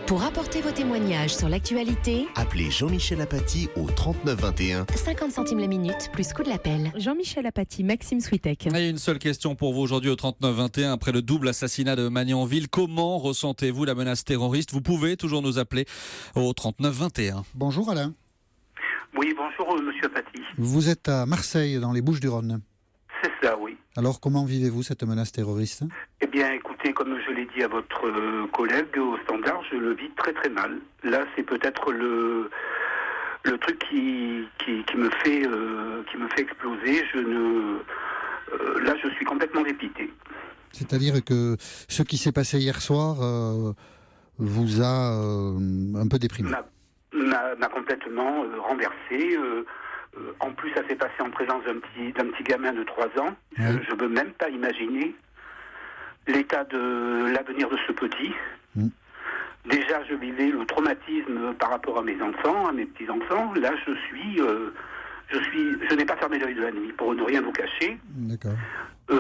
Pour apporter vos témoignages sur l'actualité, appelez Jean-Michel Apathy au 39 21. 50 centimes la minute, plus coût de l'appel. Jean-Michel Apathy, Maxime Switek. Et une seule question pour vous aujourd'hui au 39 21. Après le double assassinat de Magnanville, comment ressentez-vous la menace terroriste? Vous pouvez toujours nous appeler au 39 21. Bonjour Alain. Oui, bonjour monsieur Apathy. Vous êtes à Marseille, dans les Bouches-du-Rhône. C'est ça, oui. Alors comment vivez-vous cette menace terroriste? Eh bien, écoutez, comme je l'ai dit à votre collègue au standard, je le vis très très mal. Là, c'est peut-être le truc qui me fait exploser. Là, je suis complètement dépité. C'est-à-dire que ce qui s'est passé hier soir vous a un peu déprimé? M'a complètement renversé. En plus, ça s'est passé en présence d'un petit gamin de 3 ans. Je ne peux même pas imaginer l'état de l'avenir de ce petit. Déjà, je vivais le traumatisme par rapport à mes enfants, à mes petits-enfants. Là, je n'ai pas fermé l'œil de la nuit, pour ne rien vous cacher. D'accord. Je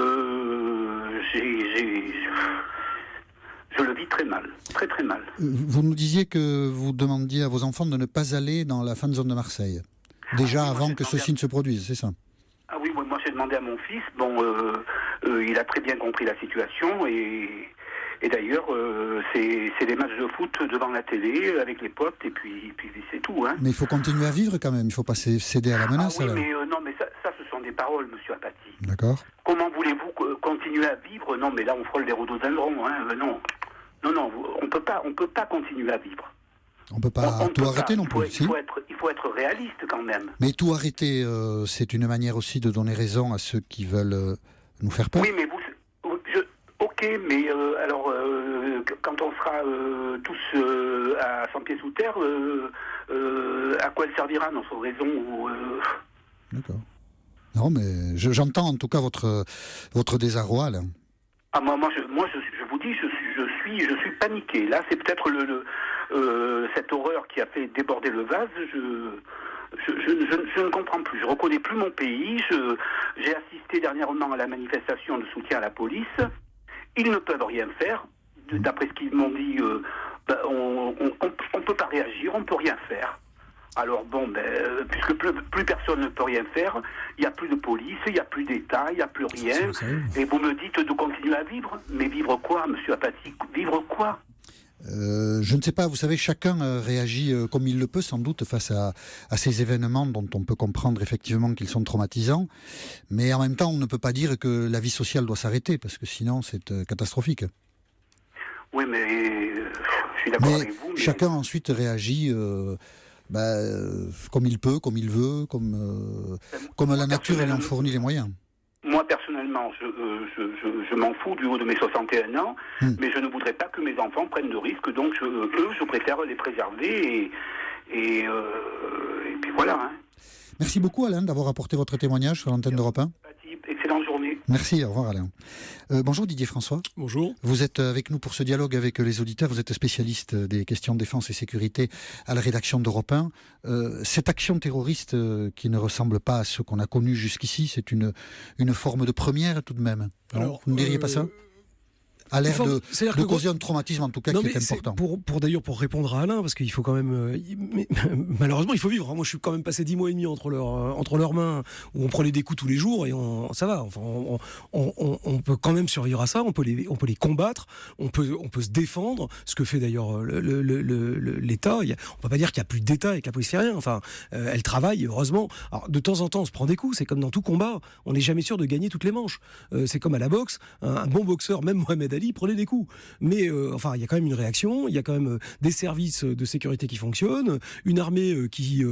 le vis très mal, très très mal. Vous nous disiez que vous demandiez à vos enfants de ne pas aller dans la fan zone de Marseille. Déjà avant que ceci ne se produise, c'est ça? Ah oui, moi j'ai demandé à mon fils. Bon, il a très bien compris la situation et d'ailleurs c'est des matchs de foot devant la télé avec les potes et puis c'est tout. Hein. Mais il faut continuer à vivre quand même. Il ne faut pas céder à la menace. Ah oui, alors. mais non, mais ça ce sont des paroles, monsieur Apathy. D'accord. Comment voulez-vous continuer à vivre? Non, mais là on frôle des rhododendrons. Hein. Non, on peut pas continuer à vivre. On ne peut pas tout arrêter non plus. Il faut être réaliste quand même. Mais tout arrêter, c'est une manière aussi de donner raison à ceux qui veulent nous faire peur. Oui, mais ok, mais alors, quand on sera tous à 100 pieds sous terre, à quoi elle servira notre raison D'accord. Non, mais j'entends en tout cas votre désarroi, là. Ah, moi, je vous dis, je suis paniqué. Là, c'est peut-être cette horreur qui a fait déborder le vase. Je ne comprends plus. Je reconnais plus mon pays. J'ai assisté dernièrement à la manifestation de soutien à la police. Ils ne peuvent rien faire. D'après ce qu'ils m'ont dit, on peut pas réagir, on peut rien faire. Alors bon, puisque plus personne ne peut rien faire, il n'y a plus de police, il n'y a plus d'État, il n'y a plus rien. Et vous me dites de continuer à vivre. Mais vivre quoi, monsieur Apathy? Vivre quoi? Je ne sais pas, vous savez, chacun réagit comme il le peut sans doute face à ces événements dont on peut comprendre effectivement qu'ils sont traumatisants, mais en même temps on ne peut pas dire que la vie sociale doit s'arrêter parce que sinon c'est catastrophique. Oui, mais je suis d'accord avec vous. Mais chacun ensuite réagit comme il peut, comme il veut, comme la nature elle en fournit les moyens. Moi, personnellement, je m'en fous du haut de mes 61 ans, mais je ne voudrais pas que mes enfants prennent de risques, donc je préfère les préserver et puis voilà. Hein. Merci beaucoup Alain d'avoir apporté votre témoignage sur l'antenne d'Europe 1. Excellente journée. Merci, au revoir Alain. Bonjour Didier François. Bonjour. Vous êtes avec nous pour ce dialogue avec les auditeurs, vous êtes spécialiste des questions de défense et sécurité à la rédaction d'Europe 1. Cette action terroriste qui ne ressemble pas à ce qu'on a connu jusqu'ici, c'est une forme de première tout de même. Alors, vous ne diriez pas ça? À l'air de causer un traumatisme en tout cas qui est important. Pour répondre à Alain, parce qu'il faut quand même malheureusement il faut vivre. Moi je suis quand même passé 10 mois et demi entre leurs mains où on prenait des coups tous les jours et ça va. Enfin on peut quand même survivre à ça. On peut les combattre. On peut se défendre. Ce que fait d'ailleurs l'État. On peut pas dire qu'il y a plus d'État et que la police fait rien. Enfin elle travaille heureusement. Alors de temps en temps on se prend des coups. C'est comme dans tout combat. On n'est jamais sûr de gagner toutes les manches. C'est comme à la boxe. Un bon boxeur, même Mohamed Ali, prenait des coups. Mais il y a quand même une réaction, il y a quand même des services de sécurité qui fonctionnent, une armée qui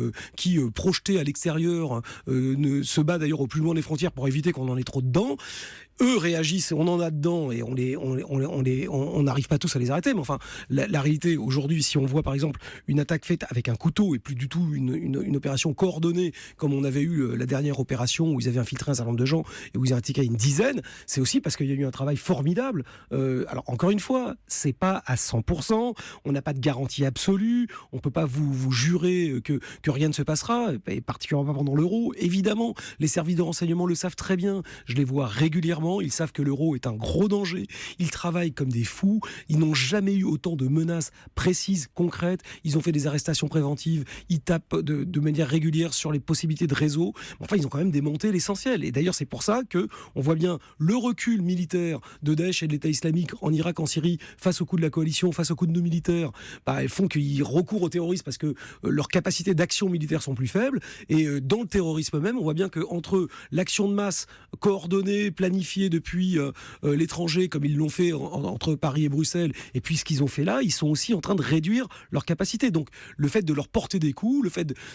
projetée à l'extérieur se bat d'ailleurs au plus loin des frontières pour éviter qu'on en ait trop dedans. Eux réagissent, on en a dedans et on n'arrive pas tous à les arrêter. Mais enfin, la réalité aujourd'hui, si on voit par exemple une attaque faite avec un couteau et plus du tout une opération coordonnée comme on avait eu la dernière opération où ils avaient infiltré un certain nombre de gens et où ils ont attaqué une dizaine, c'est aussi parce qu'il y a eu un travail formidable. Alors encore une fois, c'est pas à 100%, on n'a pas de garantie absolue, on peut pas vous jurer que rien ne se passera, et particulièrement pas pendant l'Euro. Évidemment, les services de renseignement le savent très bien. Je les vois régulièrement clairement, ils savent que l'euro est un gros danger. Ils travaillent comme des fous. Ils n'ont jamais eu autant de menaces précises, concrètes. Ils ont fait des arrestations préventives. Ils tapent de manière régulière sur les possibilités de réseau. Enfin, ils ont quand même démonté l'essentiel. Et d'ailleurs, c'est pour ça que on voit bien le recul militaire de Daesh et de l'État islamique en Irak, en Syrie, face au coup de la coalition, face au coup de nos militaires. Elles font qu'ils recourent au terrorisme parce que leurs capacités d'action militaire sont plus faibles. Et dans le terrorisme même, on voit bien qu'entre l'action de masse coordonnée, planifiée depuis l'étranger, comme ils l'ont fait entre Paris et Bruxelles, et puis ce qu'ils ont fait là, ils sont aussi en train de réduire leurs capacités. Donc le fait de leur porter des coups,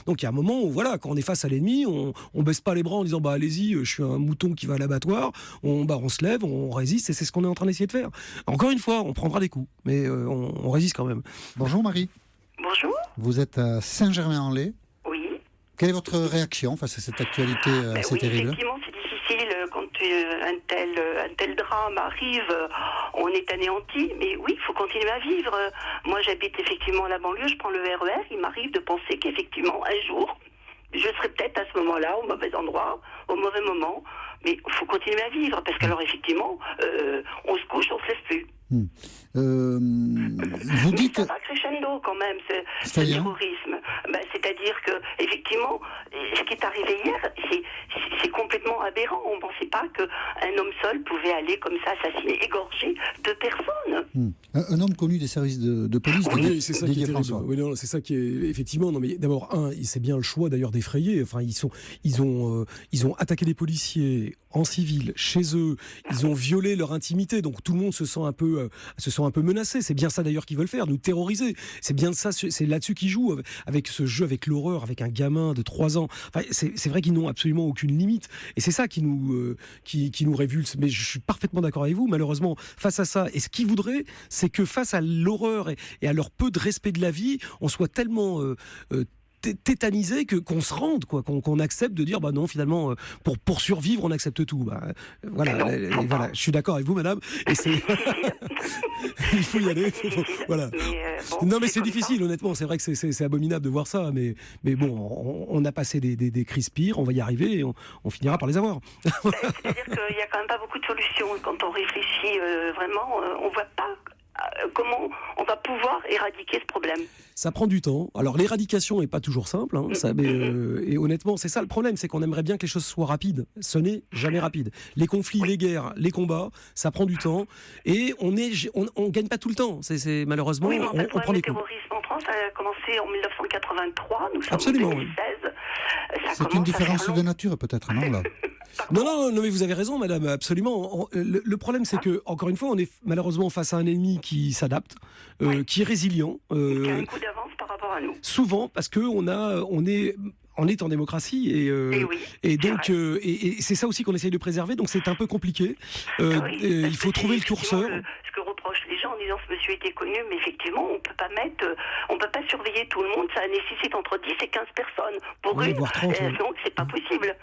donc il y a un moment où voilà, quand on est face à l'ennemi, on baisse pas les bras en disant allez-y, je suis un mouton qui va à l'abattoir. On se lève, on résiste, et c'est ce qu'on est en train d'essayer de faire. Encore une fois, on prendra des coups, mais on résiste quand même. Bonjour Marie. Bonjour. Vous êtes à Saint-Germain-en-Laye. Oui. Quelle est votre réaction face à cette actualité assez terrible? Effectivement, c'est difficile quand un tel drame arrive, on est anéanti, mais oui, il faut continuer à vivre. Moi, j'habite effectivement à la banlieue, je prends le RER, il m'arrive de penser qu'effectivement, un jour, je serai peut-être à ce moment-là, au mauvais endroit, au mauvais moment, mais il faut continuer à vivre, parce qu'alors, effectivement, on se couche, on ne se lève plus. Vous dites... Mais ça va crescendo quand même, ce terrorisme. C'est-à-dire que, effectivement, ce qui est arrivé hier, c'est complètement aberrant. On ne pensait pas qu'un homme seul pouvait aller comme ça assassiner, égorger 2 personnes. Un homme connu des services de police, oui, c'est ça qui est terrible. François. Oui, non, c'est ça qui est effectivement. Non, mais d'abord, c'est bien le choix d'ailleurs d'effrayer. Enfin, ils ont attaqué des policiers en civil chez eux. Ils ont violé leur intimité. Donc tout le monde se sent un peu menacé. C'est bien ça d'ailleurs qu'ils veulent faire, nous terroriser. C'est bien ça. C'est là-dessus qu'ils jouent avec ce jeu, avec l'horreur, avec un gamin de 3 ans. Enfin, c'est vrai qu'ils n'ont absolument aucune limite. Et c'est ça qui nous révulse. Mais je suis parfaitement d'accord avec vous. Malheureusement, face à ça, et ce qu'ils voudraient, c'est que face à l'horreur et à leur peu de respect de la vie, on soit tellement tétanisé qu'on se rende, quoi, qu'on accepte de dire non, finalement, pour survivre, on accepte tout. Voilà, voilà, je suis d'accord avec vous, madame. Et il faut y aller. Voilà. Non, mais c'est difficile, honnêtement. C'est vrai que c'est abominable de voir ça, mais bon, on a passé des crises pires, on va y arriver et on finira par les avoir. C'est-à-dire qu'il n'y a quand même pas beaucoup de solutions. Quand on réfléchit vraiment, on ne voit pas comment on va pouvoir éradiquer ce problème. Ça prend du temps. Alors l'éradication n'est pas toujours simple, et honnêtement, c'est ça le problème, c'est qu'on aimerait bien que les choses soient rapides. Ce n'est jamais rapide. Les conflits, les guerres, les combats, ça prend du temps, et on gagne pas tout le temps. C'est malheureusement, oui, on prend des coups. Le terrorisme en France a commencé en 1983, nous sommes Absolument, en 2016. C'est une différence de nature peut-être, non là. Non, mais vous avez raison, madame, absolument. Le problème, c'est que, encore une fois, on est malheureusement face à un ennemi qui s'adapte, qui est résilient. Qui a un coup d'avance par rapport à nous. Souvent, parce qu'on est en démocratie et donc c'est ça aussi qu'on essaye de préserver, donc c'est un peu compliqué. Il faut trouver le curseur. Ce que reprochent les gens en disant ce monsieur était connu, mais effectivement on peut pas surveiller tout le monde, ça nécessite entre 10 et 15 personnes pour une, voire 30, donc c'est pas possible.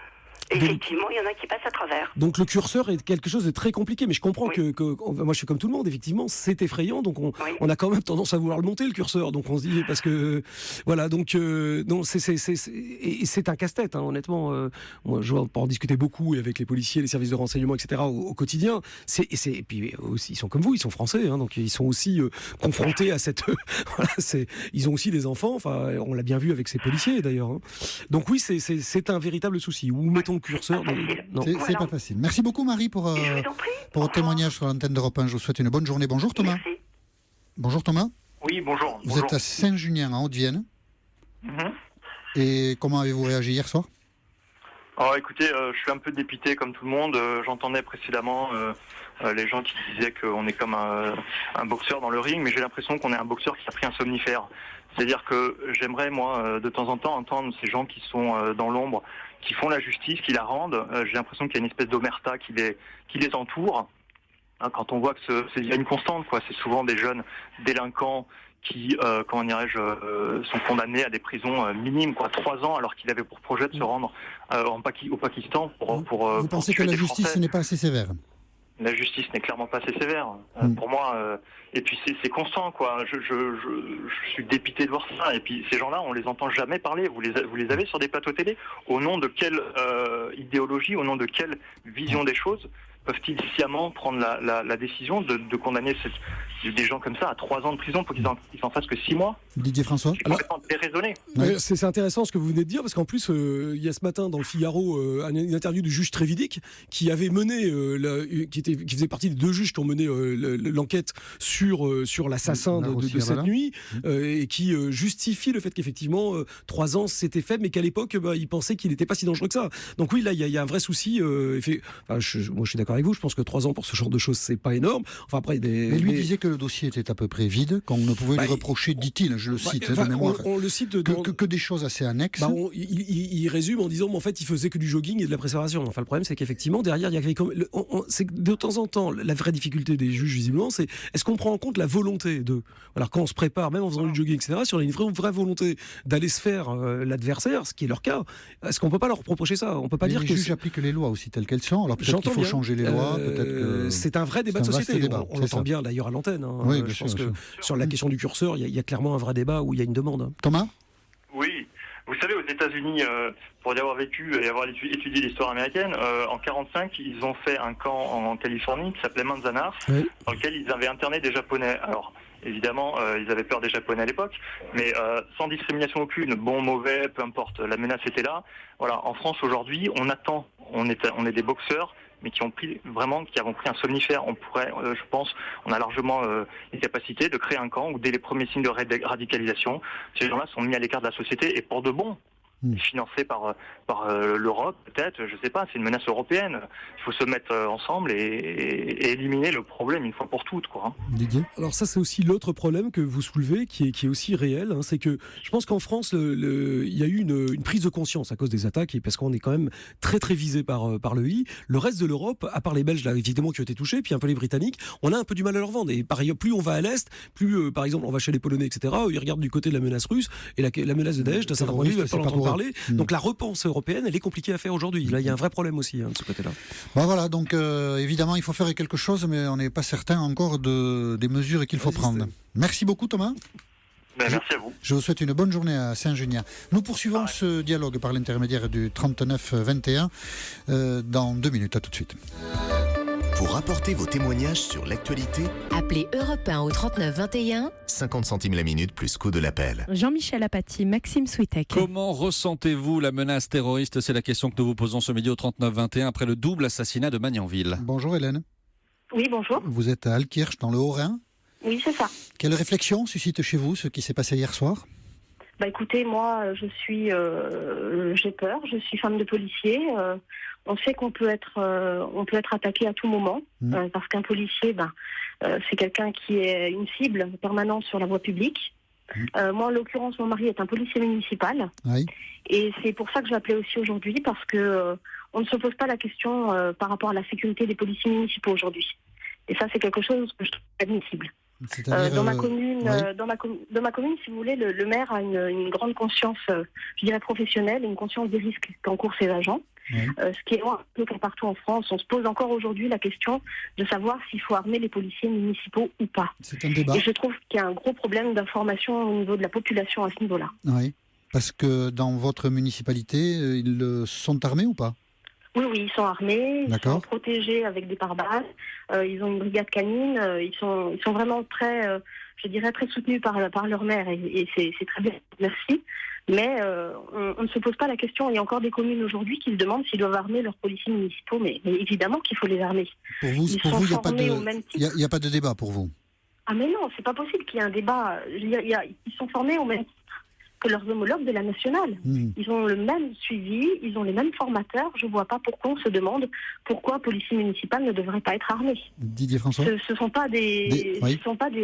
Effectivement, il y en a qui passent à travers. Donc le curseur est quelque chose de très compliqué, mais je comprends que moi je suis comme tout le monde, effectivement, c'est effrayant, donc on a quand même tendance à vouloir le monter, le curseur, donc on se dit, parce que voilà, donc non, c'est un casse-tête, honnêtement. Moi, je vais en discuter beaucoup avec les policiers, les services de renseignement, etc. au quotidien. Et puis aussi, ils sont comme vous, ils sont français, donc ils sont aussi confrontés à cette. Voilà, ils ont aussi des enfants. Enfin, on l'a bien vu avec ces policiers d'ailleurs. Donc oui, c'est un véritable souci. Où mettons le curseur. C'est pas facile. Merci beaucoup Marie pour votre témoignage sur l'antenne d'Europe 1. Je vous souhaite une bonne journée. Bonjour Thomas. Merci. Bonjour Thomas. Oui, bonjour. Vous êtes à Saint-Junien en Haute-Vienne. Et comment avez-vous réagi hier soir? Alors écoutez, je suis un peu dépité comme tout le monde. J'entendais précédemment les gens qui disaient qu'on est comme un boxeur dans le ring, mais j'ai l'impression qu'on est un boxeur qui a pris un somnifère. C'est-à-dire que j'aimerais, moi, de temps en temps, entendre ces gens qui sont dans l'ombre, qui font la justice, qui la rendent. J'ai l'impression qu'il y a une espèce d'omerta qui les entoure. Quand on voit que il y a une constante, quoi. C'est souvent des jeunes délinquants qui, sont condamnés à des prisons minimes, 3 ans, alors qu'ils avaient pour projet de se rendre au Pakistan pour Vous pensez que la justice n'est pas assez sévère? La justice n'est clairement pas assez sévère. Pour moi, et puis c'est constant, quoi. Je suis dépité de voir ça. Et puis ces gens-là, on les entend jamais parler. Vous les avez sur des plateaux télé. Au nom de quelle idéologie, au nom de quelle vision des choses? peuvent-ils sciemment prendre la décision de condamner des gens comme ça à 3 ans de prison pour qu'ils en fassent que 6 mois? Didier François. C'est complètement déraisonné. C'est intéressant ce que vous venez de dire, parce qu'en plus, il y a ce matin dans le Figaro une interview du juge Trévidic qui avait mené, qui faisait partie des 2 juges qui ont mené l'enquête sur l'assassin de cette nuit, et qui justifie le fait qu'effectivement 3 ans c'était fait, mais qu'à l'époque il pensait qu'il n'était pas si dangereux que ça. Donc oui, là il y a un vrai souci. Moi je suis d'accord avec vous, je pense que 3 ans pour ce genre de choses c'est pas énorme. Enfin après mais lui disait que le dossier était à peu près vide, qu'on ne pouvait lui reprocher, dit-il, je le cite de mémoire, on le cite que des choses assez annexes. Il résume en disant, mais en fait, il faisait que du jogging et de la préservation. Enfin, le problème, c'est qu'effectivement, derrière, il y a c'est que de temps en temps, la vraie difficulté des juges, visiblement, c'est est-ce qu'on prend en compte la volonté de. Alors, quand on se prépare, même en faisant du jogging, etc., si on a une vraie volonté d'aller se faire l'adversaire, ce qui est leur cas, est-ce qu'on peut pas leur reprocher ça? On peut pas dire les que. Les juges appliquent les lois aussi telles qu'elles sont. Alors, peut-être qu'il faut changer les lois. Peut-être que... C'est un vrai débat de société. On l'entend bien d'ailleurs à l'antenne. Oui, je pense que sur la question du curseur, il y a clairement un vrai débat où il y a une demande. Thomas? Oui. Vous savez, aux États-Unis, pour y avoir vécu et avoir étudié l'histoire américaine, en 1945, ils ont fait un camp en Californie qui s'appelait Manzanar, dans lequel ils avaient interné des Japonais. Alors, évidemment, ils avaient peur des Japonais à l'époque, mais sans discrimination aucune, bon, mauvais, peu importe, la menace était là. Voilà, en France aujourd'hui, on attend, on est des boxeurs, mais qui avons pris un somnifère. On pourrait, je pense, on a largement les capacités de créer un camp où dès les premiers signes de radicalisation, ces gens-là sont mis à l'écart de la société et pour de bon. Financé par l'Europe, peut-être, je ne sais pas, c'est une menace européenne. Il faut se mettre ensemble et éliminer le problème une fois pour toutes, quoi. Didier ? Alors ça, c'est aussi l'autre problème que vous soulevez, qui est aussi réel, hein, c'est que je pense qu'en France, il y a eu une prise de conscience à cause des attaques, et parce qu'on est quand même très très visé par le I. Le reste de l'Europe, à part les Belges là, évidemment, qui ont été touchés, puis un peu les Britanniques, on a un peu du mal à leur vendre. Et par ailleurs, plus on va à l'Est, plus, par exemple, on va chez les Polonais, etc., ils regardent du côté de la menace russe, et la menace de Daesh, d'un certain point de vue, ils veulent pas l'entendre parler. Donc la repense européenne, elle est compliquée à faire aujourd'hui. Là, il y a un vrai problème aussi de ce côté-là. Voilà, donc évidemment, il faut faire quelque chose, mais on n'est pas certain encore des mesures qu'il faut prendre. Merci beaucoup, Thomas. Merci à vous. Je vous souhaite une bonne journée à Saint-Junien. Nous poursuivons ce dialogue par l'intermédiaire du 39-21 dans 2 minutes. À tout de suite. Pour apporter vos témoignages sur l'actualité, appelez Europe 1 au 39 21. 50 centimes la minute plus coût de l'appel. Jean-Michel Apathy, Maxime Switek. Comment ressentez-vous la menace terroriste? C'est la question que nous vous posons ce midi au 39 21 après le double assassinat de Magnanville. Bonjour Hélène. Oui, bonjour. Vous êtes à Altkirch dans le Haut-Rhin. Oui, c'est ça. Quelle réflexion suscite chez vous ce qui s'est passé hier soir? Écoutez, moi, j'ai peur. Je suis femme de policier. On sait qu'on peut être attaqué à tout moment, parce qu'un policier, c'est quelqu'un qui est une cible permanente sur la voie publique. Moi, en l'occurrence, mon mari est un policier municipal, et c'est pour ça que j'ai appelé aussi aujourd'hui, parce que on ne se pose pas la question par rapport à la sécurité des policiers municipaux aujourd'hui. Et ça, c'est quelque chose que je trouve admissible. Dans ma commune, si vous voulez, le maire a une grande conscience, je dirais professionnelle, une conscience des risques qu'encourent ses agents. Ce qui est un peu comme partout en France. On se pose encore aujourd'hui la question de savoir s'il faut armer les policiers municipaux ou pas. C'est un débat. Et je trouve qu'il y a un gros problème d'information au niveau de la population à ce niveau-là. Oui, parce que dans votre municipalité, ils sont armés ou pas? Oui, ils sont armés, ils sont protégés avec des pare-balles, ils ont une brigade canine, ils sont vraiment très, je dirais, très soutenus par leur maire, et c'est très bien, merci. Mais on ne se pose pas la question. Il y a encore des communes aujourd'hui qui se demandent s'ils doivent armer leurs policiers municipaux, mais évidemment qu'il faut les armer. Pour vous, il n'y a pas de débat pour vous? Ah mais non, c'est pas possible qu'il y ait un débat. Ils sont formés au même titre que leurs homologues de la nationale. Ils ont le même suivi, ils ont les mêmes formateurs. Je ne vois pas pourquoi on se demande pourquoi un policier municipal ne devrait pas être armé. Didier François. Ce sont pas des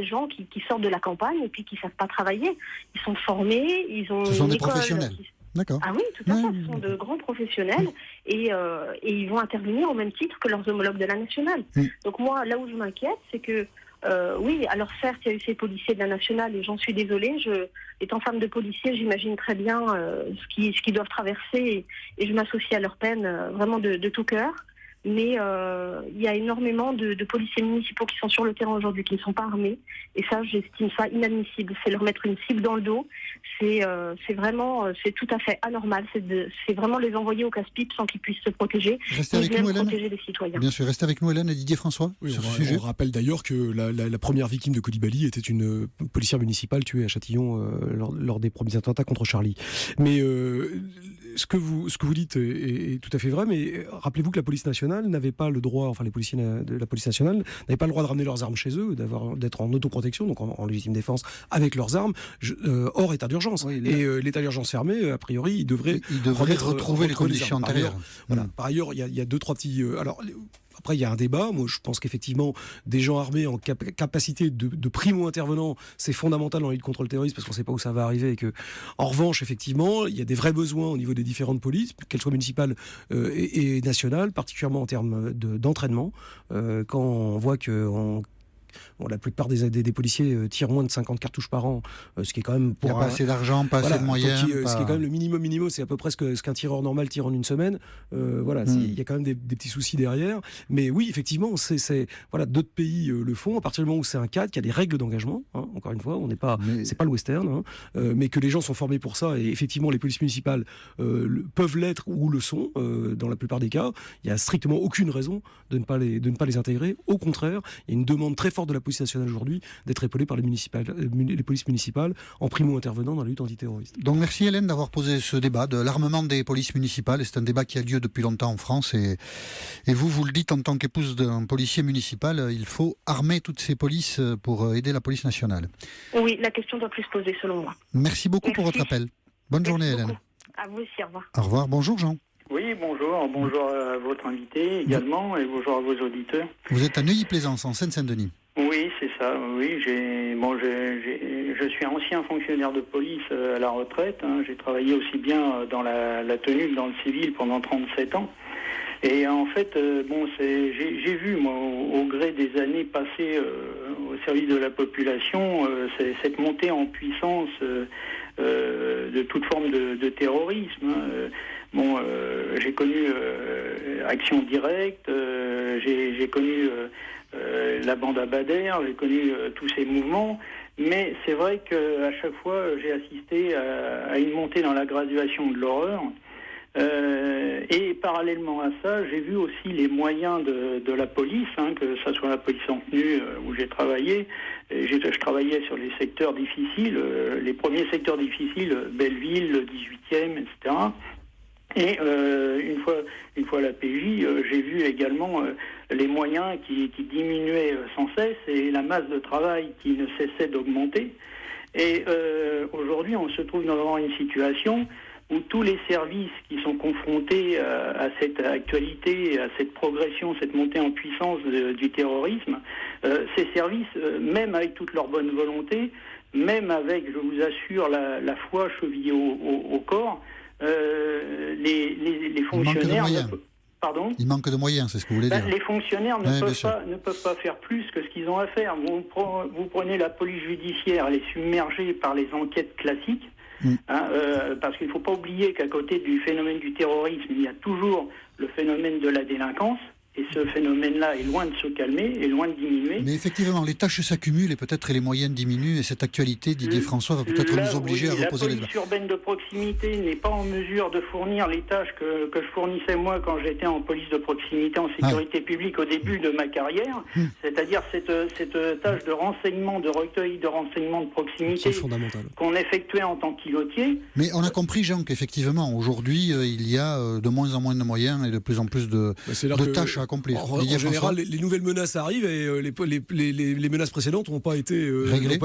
gens qui sortent de la campagne et puis qui ne savent pas travailler. Ils sont formés, ils ont Ce sont des professionnels. D'accord. Ah oui, tout à fait. Ce sont de grands professionnels et ils vont intervenir au même titre que leurs homologues de la nationale. Donc moi, là où je m'inquiète, c'est que oui, alors certes, il y a eu ces policiers de la nationale et j'en suis désolée. Étant femme de policier, j'imagine très bien ce qu'ils doivent traverser et je m'associe à leur peine vraiment de tout cœur. mais il y a énormément de policiers municipaux qui sont sur le terrain aujourd'hui, qui ne sont pas armés, et ça, j'estime ça inadmissible. C'est leur mettre une cible dans le dos, c'est tout à fait anormal, c'est vraiment les envoyer au casse-pipe sans qu'ils puissent se protéger, Restez avec nous, Hélène. protéger les citoyens. Bien sûr, restez avec nous, Hélène et Didier François, sur ce sujet. On rappelle d'ailleurs que la première victime de Koulibaly était une policière municipale tuée à Châtillon lors des premiers attentats contre Charlie. Mais ce que vous dites est tout à fait vrai, mais rappelez-vous que la police nationale n'avait pas le droit, enfin les policiers de la police nationale n'avaient pas le droit de ramener leurs armes chez eux, d'être en autoprotection, donc en légitime défense avec leurs armes, hors état d'urgence. Oui, et l'état d'urgence fermé, a priori, il devrait retrouver les conditions antérieures. Par ailleurs, il y a deux, trois petits... Après, il y a un débat. Moi, je pense qu'effectivement, des gens armés en capacité de primo-intervenants, c'est fondamental dans la lutte contre le terrorisme parce qu'on ne sait pas où ça va arriver. Et que, en revanche, effectivement, il y a des vrais besoins au niveau des différentes polices, qu'elles soient municipales et nationales, particulièrement en termes d'entraînement. Quand on voit que... la plupart des policiers tirent moins de 50 cartouches par an, ce qui est quand même... Il n'y a pas assez d'argent, pas assez de moyens. Ce qui est quand même le minimum, c'est à peu près ce qu'un tireur normal tire en une semaine. Il y a quand même des petits soucis derrière. Mais oui, effectivement, d'autres pays le font, à partir du moment où c'est un cadre, qu'il y a des règles d'engagement, encore une fois, c'est pas le western, mais que les gens sont formés pour ça, et effectivement, les polices municipales peuvent l'être ou le sont, dans la plupart des cas. Il n'y a strictement aucune raison de ne pas les intégrer. Au contraire, il y a une demande très forte de la police nationale aujourd'hui d'être épaulée par les polices municipales en primo-intervenant dans la lutte antiterroriste. Donc merci Hélène d'avoir posé ce débat de l'armement des polices municipales. Et c'est un débat qui a lieu depuis longtemps en France et vous le dites en tant qu'épouse d'un policier municipal, il faut armer toutes ces polices pour aider la police nationale. Oui, la question doit plus se poser selon moi. Merci beaucoup pour votre appel. Bonne journée Hélène. À vous aussi, au revoir. Au revoir, bonjour Jean. Oui, bonjour. Bonjour à votre invité également et bonjour à vos auditeurs. Vous êtes à Neuilly-Plaisance, en Seine-Saint-Denis. Oui, c'est ça. Oui, je suis ancien fonctionnaire de police à la retraite. J'ai travaillé aussi bien dans la tenue que dans le civil pendant 37 ans. Et en fait, j'ai vu, moi, au gré des années passées au service de la population, cette montée en puissance de toute forme de terrorisme. J'ai connu Action Directe, j'ai connu la bande Abadère, j'ai connu tous ces mouvements, mais c'est vrai qu'à chaque fois, j'ai assisté à une montée dans la graduation de l'horreur. Et parallèlement à ça, j'ai vu aussi les moyens de la police, que ce soit la police en tenue où j'ai travaillé. Je travaillais sur les secteurs difficiles, les premiers secteurs difficiles, Belleville, le 18e, etc. Et une fois à la PJ, j'ai vu également les moyens qui diminuaient sans cesse et la masse de travail qui ne cessait d'augmenter. Et aujourd'hui, on se trouve dans une situation où tous les services qui sont confrontés à cette actualité, à cette progression, cette montée en puissance du terrorisme, ces services, même avec toute leur bonne volonté, même avec, je vous assure, la foi chevillée au corps, les fonctionnaires... Pardon ? Il manque de moyens, c'est ce que vous voulez dire. Les fonctionnaires ne peuvent pas faire plus que ce qu'ils ont à faire. Vous prenez la police judiciaire, elle est submergée par les enquêtes classiques, parce qu'il ne faut pas oublier qu'à côté du phénomène du terrorisme, il y a toujours le phénomène de la délinquance. Et ce phénomène-là est loin de se calmer, est loin de diminuer. Mais effectivement, les tâches s'accumulent et peut-être les moyens diminuent. Et cette actualité, Didier François, va peut-être nous obliger à reposer les... La police urbaine de proximité n'est pas en mesure de fournir les tâches que je fournissais moi quand j'étais en police de proximité, en sécurité publique au début de ma carrière. C'est-à-dire cette tâche de renseignement, de recueil de renseignements de proximité qu'on effectuait en tant qu'îlotier. Mais on a compris, Jean, qu'effectivement, aujourd'hui, il y a de moins en moins de moyens et de plus en plus de tâches à accomplir. En général, les nouvelles menaces arrivent et les menaces précédentes n'ont pas été réglées,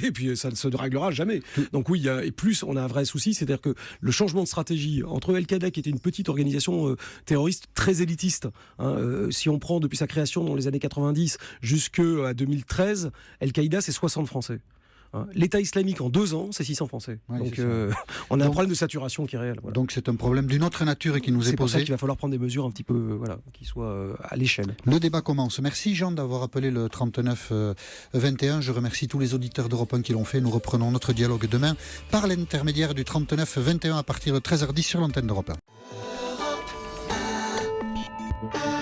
et puis ça ne se réglera jamais. Donc oui, et plus on a un vrai souci, c'est-à-dire que le changement de stratégie entre Al-Qaïda, qui était une petite organisation terroriste très élitiste, si on prend depuis sa création dans les années 90 jusqu'à 2013, Al-Qaïda c'est 60 Français. L'État islamique en 2 ans, c'est 600 Français. Ouais, donc on a un problème de saturation qui est réel. Voilà. Donc c'est un problème d'une autre nature et qui nous est posé. C'est pour ça qu'il va falloir prendre des mesures un petit peu, qui soient à l'échelle. Le débat commence. Merci Jean d'avoir appelé le 39-21. Je remercie tous les auditeurs d'Europe 1 qui l'ont fait. Nous reprenons notre dialogue demain par l'intermédiaire du 39-21 à partir de 13h10 sur l'antenne d'Europe 1.